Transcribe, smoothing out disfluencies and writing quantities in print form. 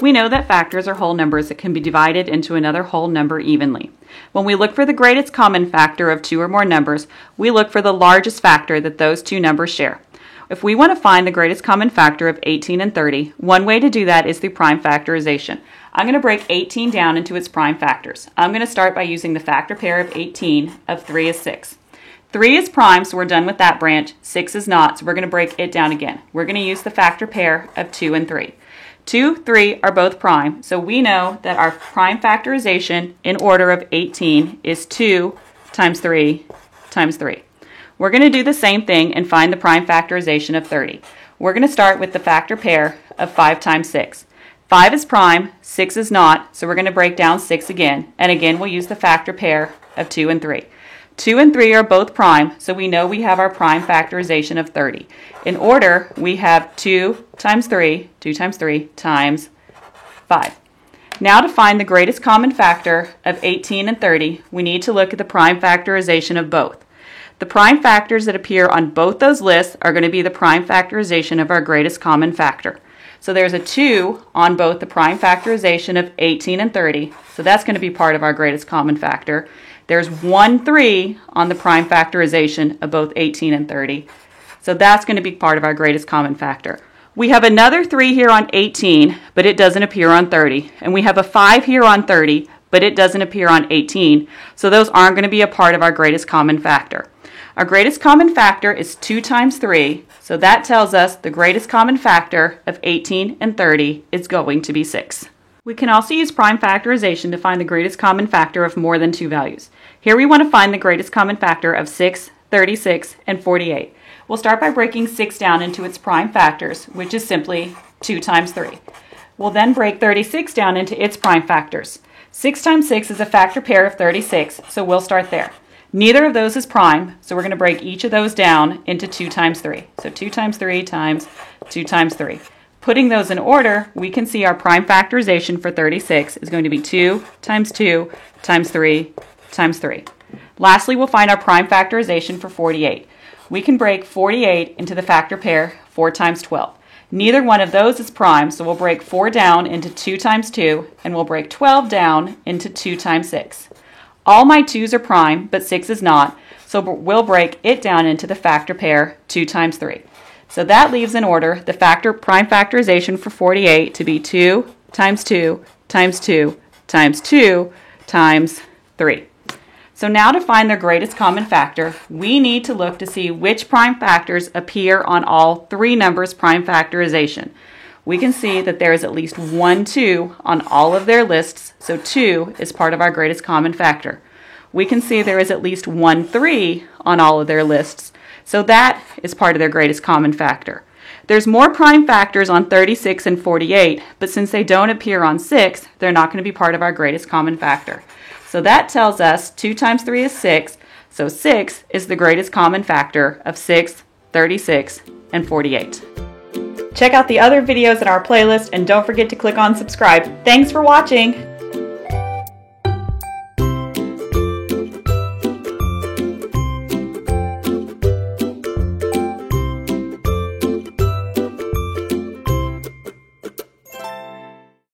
We know that factors are whole numbers that can be divided into another whole number evenly. When we look for the greatest common factor of two or more numbers, we look for the largest factor that those two numbers share. If we want to find the greatest common factor of 18 and 30, one way to do that is through prime factorization. I'm going to break 18 down into its prime factors. I'm going to start by using the factor pair of 18 of 3 is 6. 3 is prime, so we're done with that branch. 6 is not, so we're going to break it down again. We're going to use the factor pair of 2 and 3. 2, 3 are both prime, so we know that our prime factorization in order of 18 is 2 times 3 times 3. We're going to do the same thing and find the prime factorization of 30. We're going to start with the factor pair of 5 times 6. 5 is prime, 6 is not, so we're going to break down 6 again, and again we'll use the factor pair of 2 and 3. 2 and 3 are both prime, so we know we have our prime factorization of 30. In order, we have 2 times 3 times 5. Now to find the greatest common factor of 18 and 30, we need to look at the prime factorization of both. The prime factors that appear on both those lists are going to be the prime factorization of our greatest common factor. So there's a 2 on both the prime factorization of 18 and 30, so that's going to be part of our greatest common factor. There's 1 3 on the prime factorization of both 18 and 30, so that's going to be part of our greatest common factor. We have another 3 here on 18, but it doesn't appear on 30, and we have a 5 here on 30, but it doesn't appear on 18, so those aren't going to be a part of our greatest common factor. Our greatest common factor is 2 times 3, so that tells us the greatest common factor of 18 and 30 is going to be 6. We can also use prime factorization to find the greatest common factor of more than two values. Here we want to find the greatest common factor of 6, 36, and 48. We'll start by breaking 6 down into its prime factors, which is simply 2 times 3. We'll then break 36 down into its prime factors. 6 times 6 is a factor pair of 36, so we'll start there. Neither of those is prime, so we're going to break each of those down into 2 times 3. So 2 times 3 times 2 times 3. Putting those in order, we can see our prime factorization for 36 is going to be 2 times 2 times 3 times 3. Lastly, we'll find our prime factorization for 48. We can break 48 into the factor pair 4 times 12. Neither one of those is prime, so we'll break 4 down into 2 times 2, and we'll break 12 down into 2 times 6. All my 2's are prime, but 6 is not, so we'll break it down into the factor pair 2 times 3. So that leaves in order the prime factorization for 48 to be 2 times 2 times 2 times 2 times 3. So now to find the greatest common factor, we need to look to see which prime factors appear on all three numbers' prime factorization. We can see that there is at least 1 2 on all of their lists, so 2 is part of our greatest common factor. We can see there is at least 1 3 on all of their lists, so that is part of their greatest common factor. There's more prime factors on 36 and 48, but since they don't appear on 6, they're not going to be part of our greatest common factor. So that tells us 2 times 3 is 6, so 6 is the greatest common factor of 6, 36, and 48. Check out the other videos in our playlist and don't forget to click on subscribe. Thanks for watching!